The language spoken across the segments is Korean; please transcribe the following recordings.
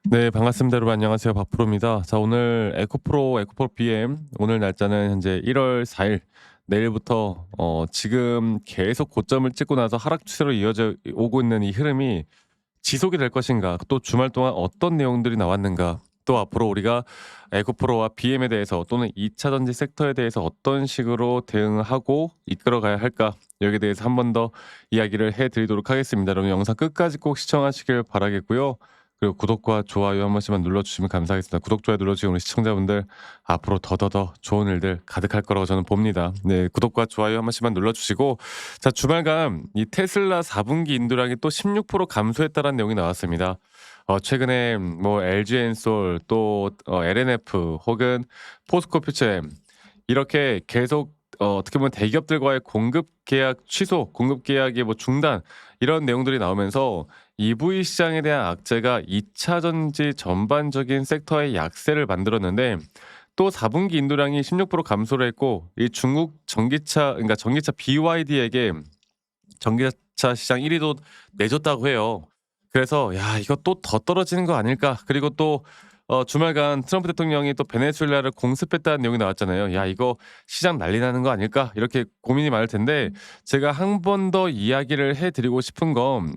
네, 반갑습니다. 여러분 안녕하세요. 박프로입니다. 자, 오늘 에코프로 BM 오늘 날짜는 현재 1월 4일 내일부터 지금 계속 고점을 찍고 나서 하락 추세로 이어져 오고 있는 이 흐름이 지속이 될 것인가? 또 주말 동안 어떤 내용들이 나왔는가? 또 앞으로 우리가 에코프로와 BM에 대해서 또는 2차 전지 섹터에 대해서 어떤 식으로 대응하고 이끌어가야 할까? 여기에 대해서 한 번 더 이야기를 해드리도록 하겠습니다. 여러분 영상 끝까지 꼭 시청하시길 바라겠고요. 그리고 구독과 좋아요 한 번씩만 눌러주시면 감사하겠습니다. 구독, 좋아요 눌러주시면 우리 시청자분들 앞으로 더더더 좋은 일들 가득할 거라고 저는 봅니다. 네, 구독과 좋아요 한 번씩만 눌러주시고, 자, 주말간 이 테슬라 4분기 인도량이 또 16% 감소했다는 내용이 나왔습니다. 최근에 뭐 LG엔솔 또 LNF 혹은 포스코퓨처엠 이렇게 계속 어떻게 보면 대기업들과의 공급 계약 취소, 공급 계약의 뭐 중단 이런 내용들이 나오면서 EV 시장에 대한 악재가 2차 전지 전반적인 섹터의 약세를 만들었는데, 또 4분기 인도량이 16% 감소를 했고 이 중국 전기차, 그러니까 전기차 BYD에게 전기차 시장 1위도 내줬다고 해요. 그래서 야, 이거 또 더 떨어지는 거 아닐까? 그리고 또 주말간 트럼프 대통령이 또 베네수엘라를 공습했다는 내용이 나왔잖아요. 야, 이거 시장 난리 나는 거 아닐까? 이렇게 고민이 많을 텐데, 제가 한 번 더 이야기를 해 드리고 싶은 건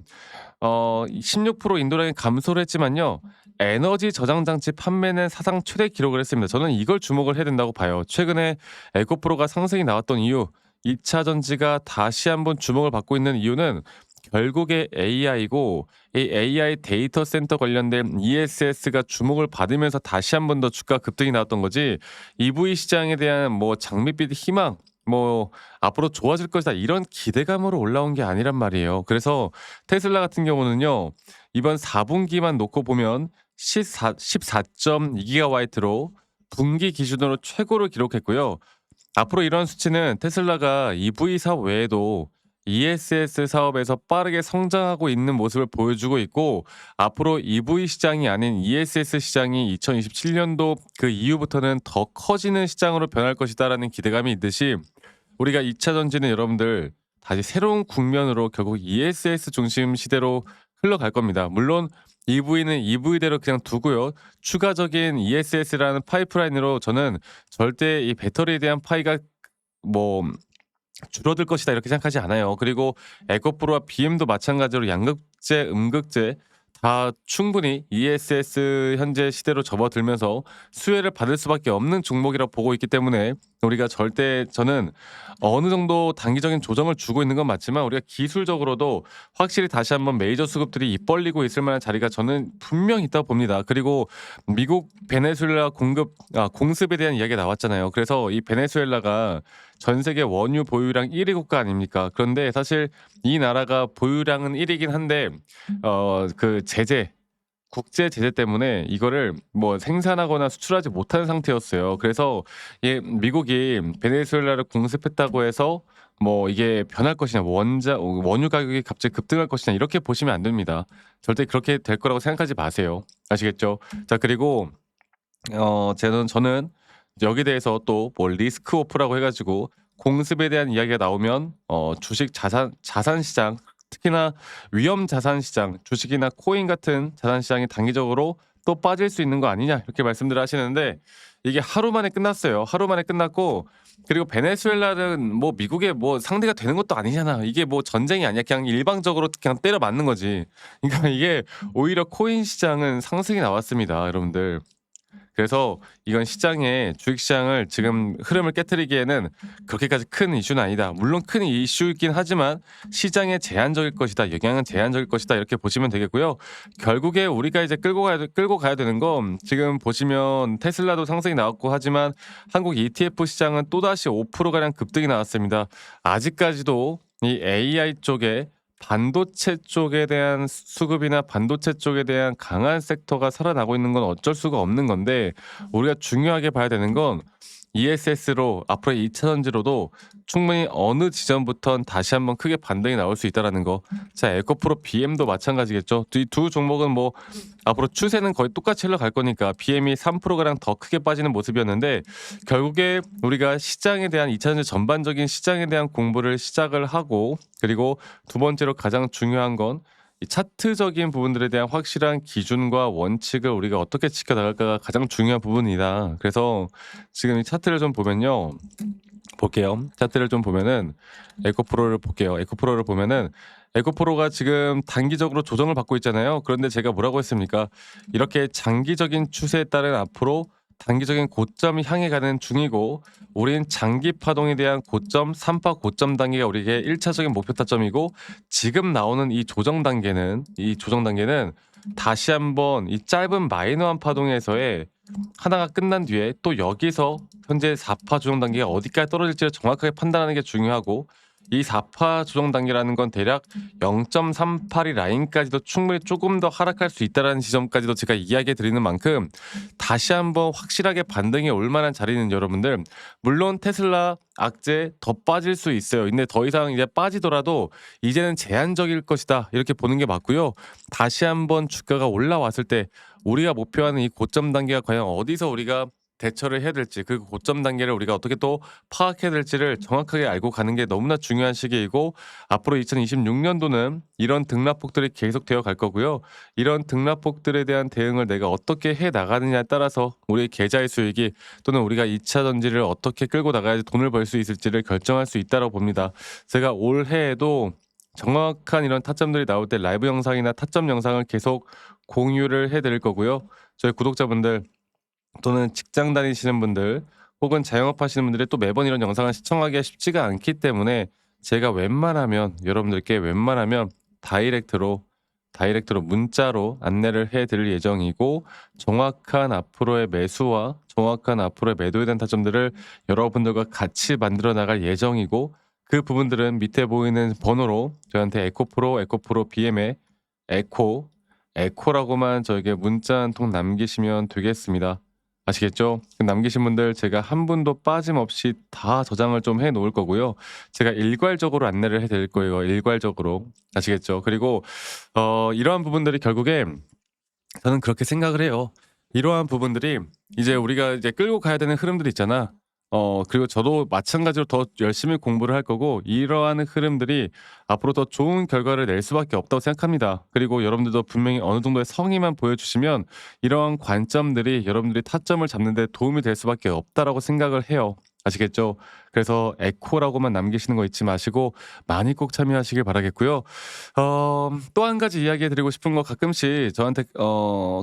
16% 인도량이 감소를 했지만요. 에너지 저장 장치 판매는 사상 최대 기록을 했습니다. 저는 이걸 주목을 해야 된다고 봐요. 최근에 에코프로가 상승이 나왔던 이유, 2차 전지가 다시 한번 주목을 받고 있는 이유는 결국에 AI고, 이 AI 데이터 센터 관련된 ESS가 주목을 받으면서 다시 한번 더 주가 급등이 나왔던 거지, EV 시장에 대한 뭐 장밋빛 희망, 뭐 앞으로 좋아질 것이다 이런 기대감으로 올라온 게 아니란 말이에요. 그래서 테슬라 같은 경우는요, 이번 4분기만 놓고 보면 14.2기가와이트로 분기 기준으로 최고를 기록했고요. 앞으로 이런 수치는 테슬라가 EV 사업 외에도 ESS 사업에서 빠르게 성장하고 있는 모습을 보여주고 있고, 앞으로 EV 시장이 아닌 ESS 시장이 2027년도 그 이후부터는 더 커지는 시장으로 변할 것이다라는 기대감이 있듯이, 우리가 2차 전지는 여러분들 다시 새로운 국면으로 결국 ESS 중심 시대로 흘러갈 겁니다. 물론 EV는 EV대로 그냥 두고요. 추가적인 ESS라는 파이프라인으로 저는 절대 이 배터리에 대한 파이가 뭐 줄어들 것이다 이렇게 생각하지 않아요. 그리고 에코프로와 BM도 마찬가지로 양극재, 음극재 다 충분히 ESS 현재 시대로 접어들면서 수혜를 받을 수밖에 없는 종목이라고 보고 있기 때문에, 우리가 절대, 저는 어느 정도 단기적인 조정을 주고 있는 건 맞지만 우리가 기술적으로도 확실히 다시 한번 메이저 수급들이 입 벌리고 있을 만한 자리가 저는 분명히 있다고 봅니다. 그리고 미국 베네수엘라 공습에 대한 이야기가 나왔잖아요. 그래서 이 베네수엘라가 전 세계 원유 보유량 1위 국가 아닙니까? 그런데 사실 이 나라가 보유량은 1위긴 한데 그 제재, 국제 제재 때문에 이거를 뭐 생산하거나 수출하지 못하는 상태였어요. 그래서 미국이 베네수엘라를 공습했다고 해서 뭐 이게 변할 것이냐, 뭐 원유 가격이 갑자기 급등할 것이냐 이렇게 보시면 안 됩니다. 절대 그렇게 될 거라고 생각하지 마세요. 아시겠죠? 자, 그리고 저는 여기 대해서 또 뭐 리스크 오프라고 해가지고 공습에 대한 이야기가 나오면 주식 자산 시장, 특히나 위험 자산 시장, 주식이나 코인 같은 자산 시장이 단기적으로 또 빠질 수 있는 거 아니냐 이렇게 말씀들을 하시는데, 이게 하루 만에 끝났어요. 하루 만에 끝났고, 그리고 베네수엘라는 뭐 미국의 뭐 상대가 되는 것도 아니잖아. 이게 뭐 전쟁이 아니야. 그냥 일방적으로 그냥 때려 맞는 거지. 그러니까 이게 오히려 코인 시장은 상승이 나왔습니다, 여러분들. 그래서 이건 시장의 주식시장을 지금 흐름을 깨뜨리기에는 그렇게까지 큰 이슈는 아니다. 물론 큰 이슈이긴 하지만 시장에 제한적일 것이다. 영향은 제한적일 것이다. 이렇게 보시면 되겠고요. 결국에 우리가 이제 끌고 가야 되는 건, 지금 보시면 테슬라도 상승이 나왔고 하지만 한국 ETF 시장은 또다시 5%가량 급등이 나왔습니다. 아직까지도 이 AI 쪽에 반도체 쪽에 대한 수급이나 반도체 쪽에 대한 강한 섹터가 살아나고 있는 건 어쩔 수가 없는 건데, 우리가 중요하게 봐야 되는 건 ESS로 앞으로 2차 전지로도 충분히 어느 지점부터는 다시 한번 크게 반등이 나올 수 있다라는 거. 자, 에코프로 BM도 마찬가지겠죠. 이 두 종목은 뭐 앞으로 추세는 거의 똑같이 흘러갈 거니까 BM이 3%가량 더 크게 빠지는 모습이었는데, 결국에 우리가 시장에 대한 2차 전지 전반적인 시장에 대한 공부를 시작을 하고, 그리고 두 번째로 가장 중요한 건 이 차트적인 부분들에 대한 확실한 기준과 원칙을 우리가 어떻게 지켜나갈까가 가장 중요한 부분이다. 그래서 지금 이 차트를 좀 보면요. 볼게요. 차트를 좀 보면은 에코프로를 볼게요. 에코프로를 보면은 에코프로가 지금 단기적으로 조정을 받고 있잖아요. 그런데 제가 뭐라고 했습니까? 이렇게 장기적인 추세에 따른 앞으로 단기적인 고점이 향해 가는 중이고 우린 장기 파동에 대한 고점, 3파 고점 단계가 우리에게 1차적인 목표 타점이고 지금 나오는 이 조정 단계는 다시 한번 이 짧은 마이너한 파동에서의 하나가 끝난 뒤에 또 여기서 현재 4파 조정 단계가 어디까지 떨어질지를 정확하게 판단하는 게 중요하고 이 4파 조정 단계라는 건 대략 0.38이 라인까지도 충분히 조금 더 하락할 수 있다는 지점까지도 제가 이야기해 드리는 만큼 다시 한번 확실하게 반등이 올 만한 자리는 여러분들 물론 테슬라 악재 더 빠질 수 있어요. 근데 더 이상 이제 빠지더라도 이제는 제한적일 것이다. 이렇게 보는 게 맞고요. 다시 한번 주가가 올라왔을 때 우리가 목표하는 이 고점 단계가 과연 어디서 우리가 대처를 해야 될지 그 고점 단계를 우리가 어떻게 또 파악해야 될지를 정확하게 알고 가는 게 너무나 중요한 시기이고 앞으로 2026년도는 이런 등락폭들이 계속되어 갈 거고요. 이런 등락폭들에 대한 대응을 내가 어떻게 해 나가느냐에 따라서 우리의 계좌의 수익이 또는 우리가 2차 전지를 어떻게 끌고 나가야지 돈을 벌 수 있을지를 결정할 수 있다고 봅니다. 제가 올해에도 정확한 이런 타점들이 나올 때 라이브 영상이나 타점 영상을 계속 공유를 해 드릴 거고요. 저희 구독자분들 또는 직장 다니시는 분들 혹은 자영업 하시는 분들이 또 매번 이런 영상을 시청하기가 쉽지가 않기 때문에 제가 웬만하면 여러분들께 다이렉트로 문자로 안내를 해 드릴 예정이고 정확한 앞으로의 매수와 정확한 앞으로의 매도에 대한 타점들을 여러분들과 같이 만들어 나갈 예정이고 그 부분들은 밑에 보이는 번호로 저한테 에코프로 BM에 에코라고만 저에게 문자 한 통 남기시면 되겠습니다. 아시겠죠? 남기신 분들 제가 한 분도 빠짐없이 다 저장을 좀 해 놓을 거고요. 제가 일괄적으로 안내를 해 드릴 거예요, 일괄적으로. 아시겠죠? 그리고 이러한 부분들이 결국에 저는 그렇게 생각을 해요. 이러한 부분들이 이제 우리가 이제 끌고 가야 되는 흐름들이 있잖아. 그리고 저도 마찬가지로 더 열심히 공부를 할 거고 이러한 흐름들이 앞으로 더 좋은 결과를 낼 수밖에 없다고 생각합니다. 그리고 여러분들도 분명히 어느 정도의 성의만 보여주시면 이러한 관점들이 여러분들이 타점을 잡는 데 도움이 될 수밖에 없다라고 생각을 해요. 아시겠죠? 그래서 에코라고만 남기시는 거 잊지 마시고 많이 꼭 참여하시길 바라겠고요. 또 한 가지 이야기해 드리고 싶은 거 가끔씩 저한테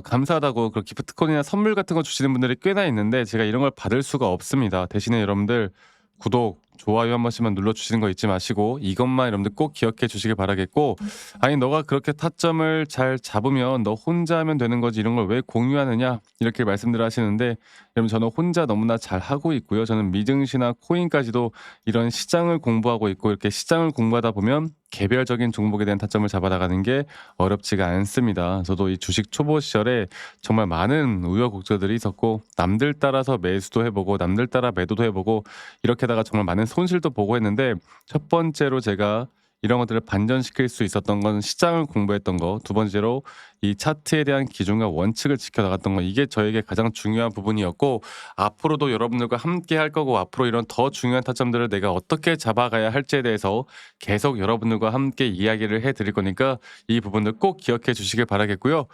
감사하다고 그 기프트콘이나 선물 같은 거 주시는 분들이 꽤나 있는데 제가 이런 걸 받을 수가 없습니다. 대신에 여러분들 구독, 좋아요 한 번씩만 눌러 주시는 거 잊지 마시고 이것만 여러분들 꼭 기억해 주시길 바라겠고 아니 너가 그렇게 타점을 잘 잡으면 너 혼자 하면 되는 거지 이런 걸 왜 공유하느냐 이렇게 말씀들 하시는데 여러분 저는 혼자 너무나 잘하고 있고요. 저는 미증시나 코인까지도 이런 시장을 공부하고 있고 이렇게 시장을 공부하다 보면 개별적인 종목에 대한 타점을 잡아 나가는 게 어렵지가 않습니다. 저도 이 주식 초보 시절에 정말 많은 우여곡절들이 있었고 남들 따라서 매수도 해 보고 남들 따라 매도도 해 보고 이렇게다가 정말 많은 손실도 보고 했는데 첫 번째로 제가 이런 것들을 반전시킬 수 있었던 건 시장을 공부했던 거, 두 번째로 이 차트에 대한 기준과 원칙을 지켜 나갔던 거 이게 저에게 가장 중요한 부분이었고 앞으로도 여러분들과 함께 할 거고 앞으로 이런 더 중요한 타점들을 내가 어떻게 잡아가야 할지에 대해서 계속 여러분들과 함께 이야기를 해 드릴 거니까 이 부분들 꼭 기억해 주시길 바라겠고요.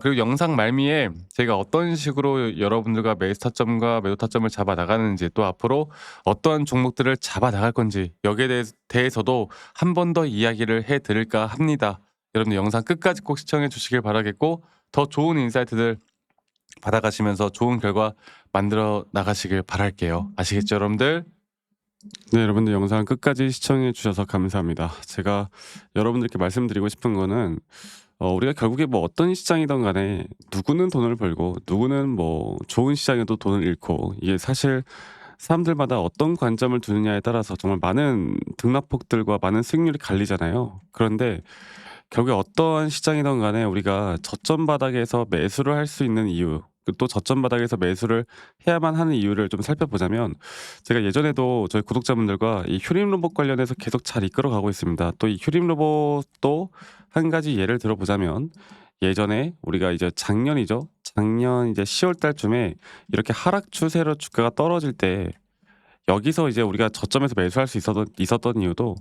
그리고 영상 말미에 제가 어떤 식으로 여러분들과 매수 타점과 매도 타점을 잡아 나가는지 또 앞으로 어떠한 종목들을 잡아 나갈 건지 여기에 대해서도 한 번 더 이야기를 해 드릴까 합니다. 여러분들 영상 끝까지 꼭 시청해 주시길 바라겠고 더 좋은 인사이트들 받아가시면서 좋은 결과 만들어 나가시길 바랄게요. 아시겠죠, 여러분들? 네, 여러분들 영상 끝까지 시청해 주셔서 감사합니다. 제가 여러분들께 말씀드리고 싶은 거는 우리가 결국에 뭐 어떤 시장이든 간에 누구는 돈을 벌고 누구는 뭐 좋은 시장에도 돈을 잃고 이게 사실 사람들마다 어떤 관점을 두느냐에 따라서 정말 많은 등락폭들과 많은 수익률이 갈리잖아요. 그런데 결국에 어떠한 시장이든 간에 우리가 저점 바닥에서 매수를 할 수 있는 이유, 또 저점 바닥에서 매수를 해야만 하는 이유를 좀 살펴보자면 제가 예전에도 저희 구독자분들과 이 휴림 로봇 관련해서 계속 잘 이끌어가고 있습니다. 또 이 휴림 로봇도 한 가지 예를 들어보자면 예전에 우리가 이제 작년 이제 10월 달쯤에 이렇게 하락 추세로 주가가 떨어질 때 여기서 이제 우리가 저점에서 매수할 수 있었던 이유도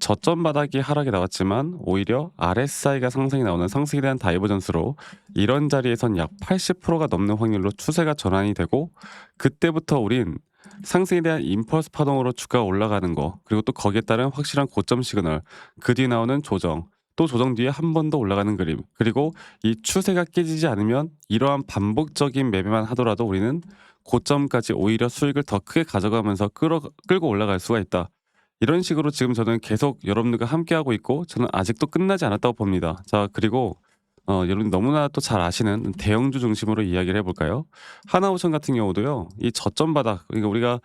저점 바닥이 하락이 나왔지만 오히려 RSI가 상승이 나오는 상승에 대한 다이버전스로 이런 자리에선 약 80%가 넘는 확률로 추세가 전환이 되고 그때부터 우린 상승에 대한 임펄스 파동으로 주가가 올라가는 거 그리고 또 거기에 따른 확실한 고점 시그널 그 뒤에 나오는 조정 또 조정 뒤에 한 번 더 올라가는 그림 그리고 이 추세가 깨지지 않으면 이러한 반복적인 매매만 하더라도 우리는 고점까지 오히려 수익을 더 크게 가져가면서 끌고 올라갈 수가 있다. 이런 식으로 지금 저는 계속 여러분들과 함께하고 있고 저는 아직도 끝나지 않았다고 봅니다. 자 그리고 여러분 너무나 또 잘 아시는 대형주 중심으로 이야기를 해볼까요? 하나오션 같은 경우도요. 이 저점 바닥 그러니까 우리가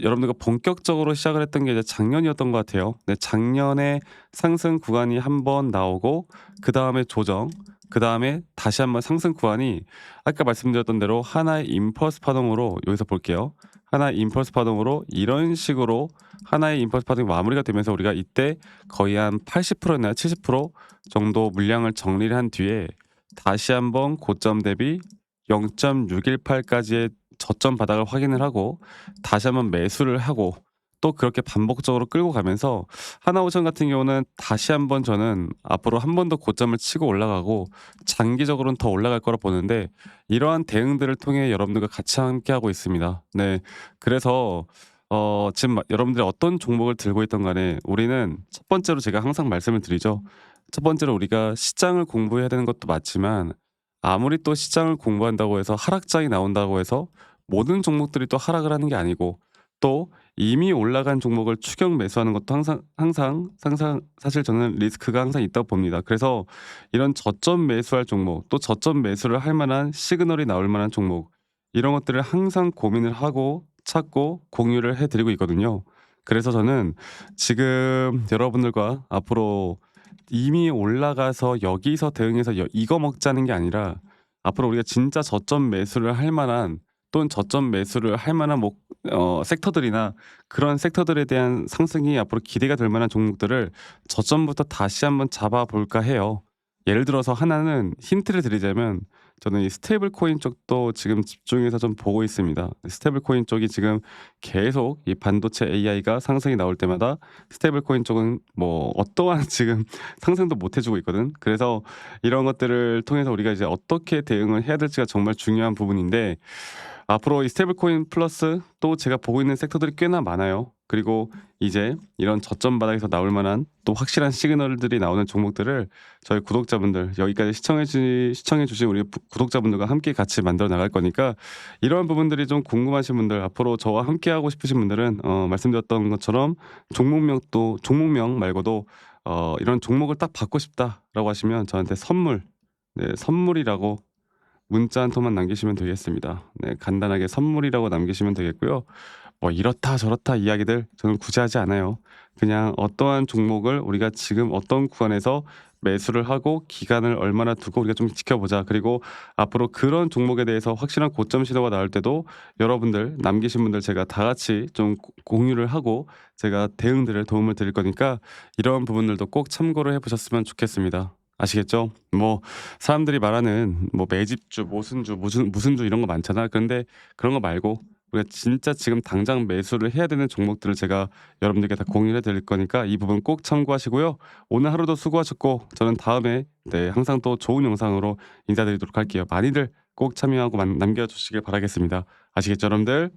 여러분들과 본격적으로 시작을 했던 게 이제 작년이었던 것 같아요. 네, 작년에 상승 구간이 한 번 나오고 그 다음에 조정, 그 다음에 다시 한번 상승 구간이 아까 말씀드렸던 대로 하나의 임펄스 파동으로 여기서 볼게요. 하나의 임펄스 파동으로 이런 식으로 하나의 임펄스 파동이 마무리가 되면서 우리가 이때 거의 한 80%나 70% 정도 물량을 정리를 한 뒤에 다시 한번 고점 대비 0.618까지의 저점 바닥을 확인을 하고 다시 한번 매수를 하고 또 그렇게 반복적으로 끌고 가면서 하나오션 같은 경우는 다시 한번 저는 앞으로 한 번 더 고점을 치고 올라가고 장기적으로는 더 올라갈 거라 보는데 이러한 대응들을 통해 여러분들과 같이 함께하고 있습니다. 네, 그래서 지금 여러분들이 어떤 종목을 들고 있던 간에 우리는 첫 번째로 제가 항상 말씀을 드리죠. 첫 번째로 우리가 시장을 공부해야 되는 것도 맞지만 아무리 또 시장을 공부한다고 해서 하락장이 나온다고 해서 모든 종목들이 또 하락을 하는 게 아니고 또 이미 올라간 종목을 추격 매수하는 것도 항상 사실 저는 리스크가 항상 있다고 봅니다. 그래서 이런 저점 매수할 종목 또 저점 매수를 할 만한 시그널이 나올 만한 종목 이런 것들을 항상 고민을 하고 찾고 공유를 해드리고 있거든요. 그래서 저는 지금 여러분들과 앞으로 이미 올라가서 여기서 대응해서 이거 먹자는 게 아니라 앞으로 우리가 진짜 저점 매수를 할 만한 또는 저점 매수를 할 만한 섹터들이나 그런 섹터들에 대한 상승이 앞으로 기대가 될 만한 종목들을 저점부터 다시 한번 잡아볼까 해요. 예를 들어서 하나는 힌트를 드리자면 저는 이 스테이블 코인 쪽도 지금 집중해서 좀 보고 있습니다. 스테이블 코인 쪽이 지금 계속 이 반도체 AI가 상승이 나올 때마다 스테이블 코인 쪽은 뭐 어떠한 지금 상승도 못 해주고 있거든. 그래서 이런 것들을 통해서 우리가 이제 어떻게 대응을 해야 될지가 정말 중요한 부분인데 앞으로 이 스테이블 코인 플러스 또 제가 보고 있는 섹터들이 꽤나 많아요. 그리고 이제 이런 저점 바닥에서 나올 만한 또 확실한 시그널들이 나오는 종목들을 저희 구독자분들 여기까지 시청해 주신 우리 구독자분들과 함께 같이 만들어 나갈 거니까 이러한 부분들이 좀 궁금하신 분들 앞으로 저와 함께 하고 싶으신 분들은 말씀드렸던 것처럼 종목명 말고도 이런 종목을 딱 받고 싶다라고 하시면 저한테 선물이라고 문자 한 통만 남기시면 되겠습니다. 네, 간단하게 선물이라고 남기시면 되겠고요. 뭐 이렇다 저렇다 이야기들 저는 굳이 하지 않아요. 그냥 어떠한 종목을 우리가 지금 어떤 구간에서 매수를 하고 기간을 얼마나 두고 우리가 좀 지켜보자. 그리고 앞으로 그런 종목에 대해서 확실한 고점 시도가 나올 때도 여러분들 남기신 분들 제가 다 같이 좀 공유를 하고 제가 대응들을 도움을 드릴 거니까 이런 부분들도 꼭 참고를 해보셨으면 좋겠습니다. 아시겠죠? 뭐 사람들이 말하는 뭐 매집주, 모순주, 무슨 주 이런 거 많잖아. 그런데 그런 거 말고 우리가 진짜 지금 당장 매수를 해야 되는 종목들을 제가 여러분들께 다 공유해 드릴 거니까 이 부분 꼭 참고하시고요. 오늘 하루도 수고하셨고 저는 다음에 항상 또 좋은 영상으로 인사드리도록 할게요. 많이들 꼭 참여하고 남겨주시길 바라겠습니다. 아시겠죠, 여러분들?